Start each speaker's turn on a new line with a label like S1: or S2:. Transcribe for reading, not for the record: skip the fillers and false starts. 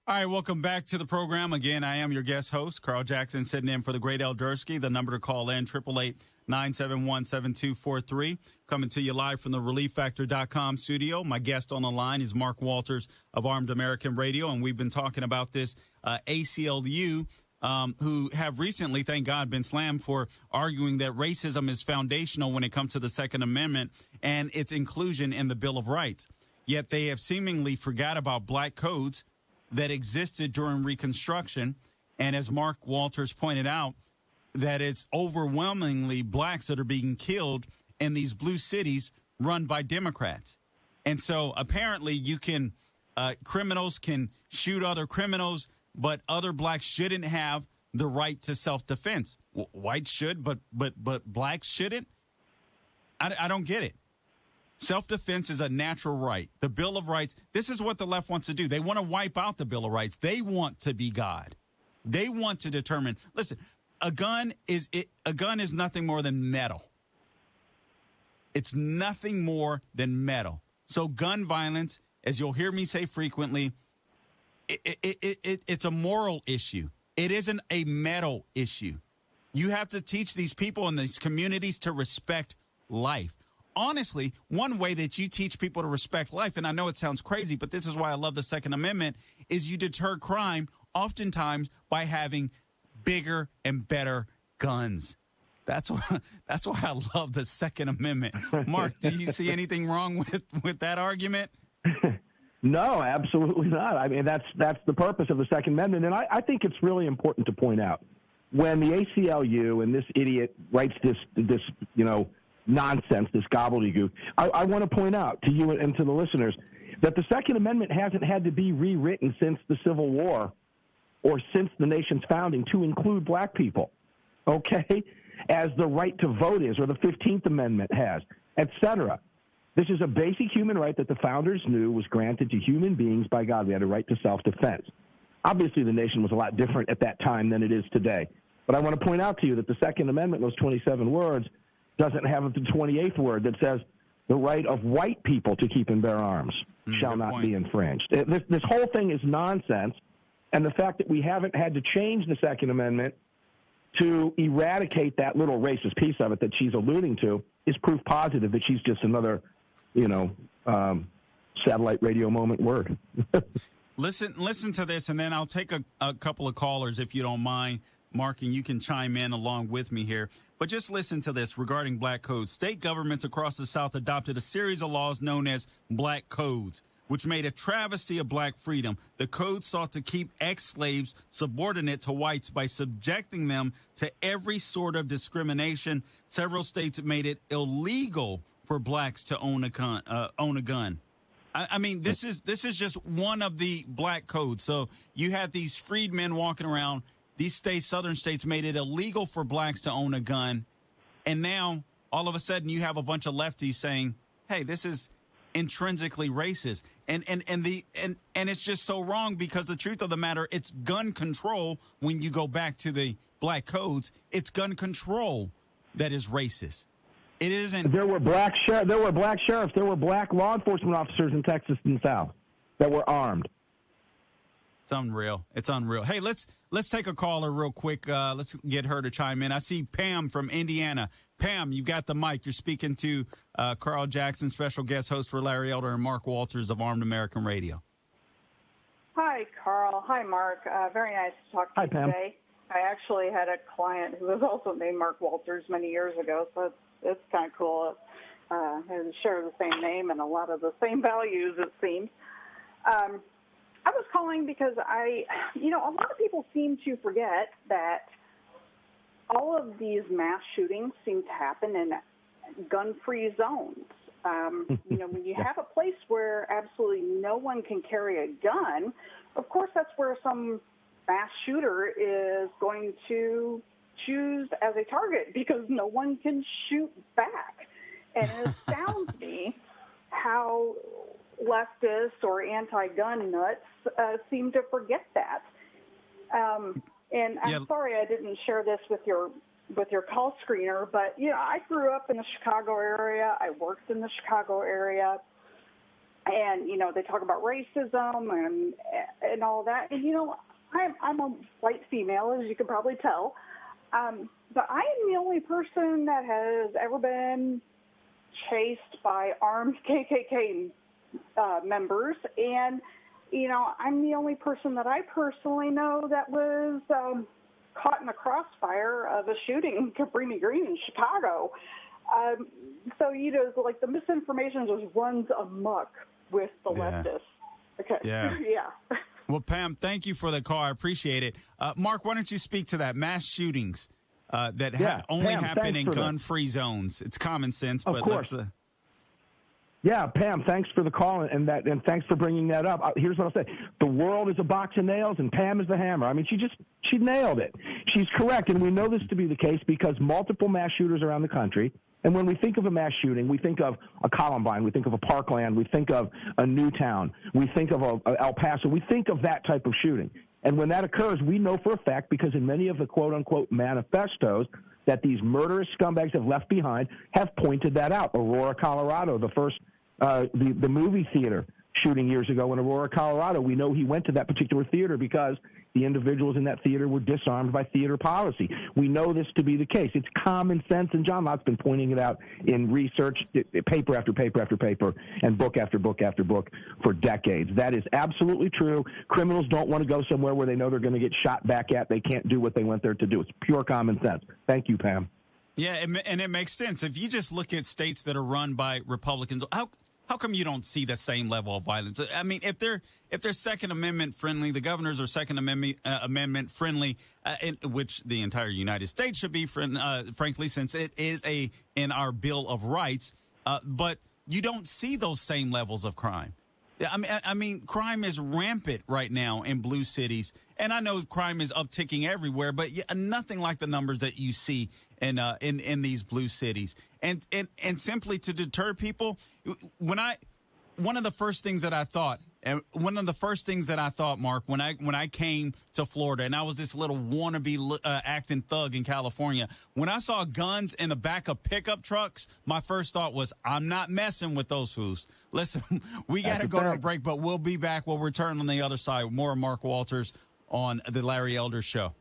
S1: All right, welcome back to the program. Again, I am your guest host, Carl Jackson, sitting in for the great El Dursky. The number to call in, 888-971-7243. Coming to you live from the ReliefFactor.com studio. My guest on the line is Mark Walters of Armed American Radio, and we've been talking about this ACLU, who have recently, thank God, been slammed for arguing that racism is foundational when it comes to the Second Amendment and its inclusion in the Bill of Rights. Yet they have seemingly forgot about black codes that existed during Reconstruction. And as Mark Walters pointed out, that it's overwhelmingly blacks that are being killed in these blue cities run by Democrats. And so apparently you can, criminals can shoot other criminals, but other blacks shouldn't have the right to self-defense. Whites should, but blacks shouldn't? I don't get it. Self-defense is a natural right. The Bill of Rights, this is what the left wants to do. They want to wipe out the Bill of Rights. They want to be God. They want to determine. Listen, a gun is nothing more than metal. It's nothing more than metal. So gun violence, as you'll hear me say frequently, it's a moral issue. It isn't a metal issue. You have to teach these people in these communities to respect life. Honestly, one way that you teach people to respect life, and I know it sounds crazy, but this is why I love the Second Amendment, is you deter crime oftentimes by having bigger and better guns. That's why I love the Second Amendment. Mark, do you see anything wrong with that argument?
S2: No, absolutely not. I mean, that's the purpose of the Second Amendment, and I think it's really important to point out when the ACLU and this idiot writes this nonsense, this gobbledygook. I want to point out to you and to the listeners that the Second Amendment hasn't had to be rewritten since the Civil War or since the nation's founding to include black people, okay, as the right to vote is, or the 15th Amendment has, etc. This is a basic human right that the founders knew was granted to human beings by God. We had a right to self-defense. Obviously, the nation was a lot different at that time than it is today. But I want to point out to you that the Second Amendment, those 27 words, doesn't have the 28th word that says the right of white people to keep and bear arms shall not be infringed. This whole thing is nonsense, and the fact that we haven't had to change the Second Amendment to eradicate that little racist piece of it that she's alluding to is proof positive that she's just another, satellite radio moment word.
S1: Listen to this, and then I'll take a couple of callers if you don't mind, Mark, and you can chime in along with me here. But just listen to this regarding black codes. State governments across the South adopted a series of laws known as black codes, which made a travesty of black freedom. The code sought to keep ex-slaves subordinate to whites by subjecting them to every sort of discrimination. Several states made it illegal for blacks to own a gun. I mean, this is just one of the black codes. So you had these freedmen walking around. These states, southern states, made it illegal for blacks to own a gun. And now, all of a sudden, you have a bunch of lefties saying, hey, this is intrinsically racist. And it's just so wrong, because the truth of the matter, it's gun control. When you go back to the black codes, it's gun control that is racist. It isn't.
S2: There were black sheriffs. There were black law enforcement officers in Texas and the South that were armed.
S1: It's unreal. It's unreal. Hey, let's take a caller real quick. Let's get her to chime in. I see Pam from Indiana. Pam, you've got the mic. You're speaking to Carl Jackson, special guest host for Larry Elder and Mark Walters of Armed American Radio.
S3: Hi, Carl. Hi, Mark. Very nice to talk to you today. I actually had a client who was also named Mark Walters many years ago, so it's kind of cool. And share the same name and a lot of the same values, it seems. I was calling because a lot of people seem to forget that all of these mass shootings seem to happen in gun-free zones. When you have a place where absolutely no one can carry a gun, of course that's where some mass shooter is going to choose as a target, because no one can shoot back. And it astounds me how leftists or anti-gun nuts seem to forget that. And I'm sorry I didn't share this with your call screener, but I grew up in the Chicago area. I worked in the Chicago area. And, they talk about racism and all that. And, I'm a white female, as you can probably tell. But I am the only person that has ever been chased by armed KKK members. And, I'm the only person that I personally know that was caught in the crossfire of a shooting in Cabrini Green in Chicago. So, like the misinformation just runs amok with the leftists. Okay.
S1: Yeah.
S3: Yeah.
S1: Well, Pam, thank you for the call. I appreciate it. Mark, why don't you speak to that mass shootings that only happen in gun-free zones? It's common sense, but
S2: let's. Yeah, Pam, thanks for the call and thanks for bringing that up. Here's what I'll say: the world is a box of nails, and Pam is the hammer. I mean, she nailed it. She's correct, and we know this to be the case because multiple mass shooters around the country. And when we think of a mass shooting, we think of a Columbine, we think of a Parkland, we think of a Newtown, we think of a El Paso, we think of that type of shooting. And when that occurs, we know for a fact, because in many of the quote-unquote manifestos that these murderous scumbags have left behind have pointed that out. Aurora, Colorado, the first the movie theater shooting years ago in Aurora, Colorado, we know he went to that particular theater because the individuals in that theater were disarmed by theater policy. We know this to be the case. It's common sense, and John Lott's been pointing it out in research, paper after paper after paper, and book after book after book for decades. That is absolutely true. Criminals don't want to go somewhere where they know they're going to get shot back at. They can't do what they went there to do. It's pure common sense. Thank you, Pam.
S1: Yeah, and it makes sense. If you just look at states that are run by Republicans, how come you don't see the same level of violence? I mean, if they're Second Amendment friendly, the governors are Second Amendment friendly, in which the entire United States should be, frankly, since it is in our Bill of Rights. But you don't see those same levels of crime. I mean, crime is rampant right now in blue cities, and I know crime is upticking everywhere, but nothing like the numbers that you see in these blue cities. And simply to deter people, one of the first things that I thought, Mark, when I came to Florida, and I was this little wannabe acting thug in California, when I saw guns in the back of pickup trucks, my first thought was, I'm not messing with those fools. Listen, we got to go to a break, but we'll be back. We'll return on the other side. More Mark Walters on the Larry Elder Show.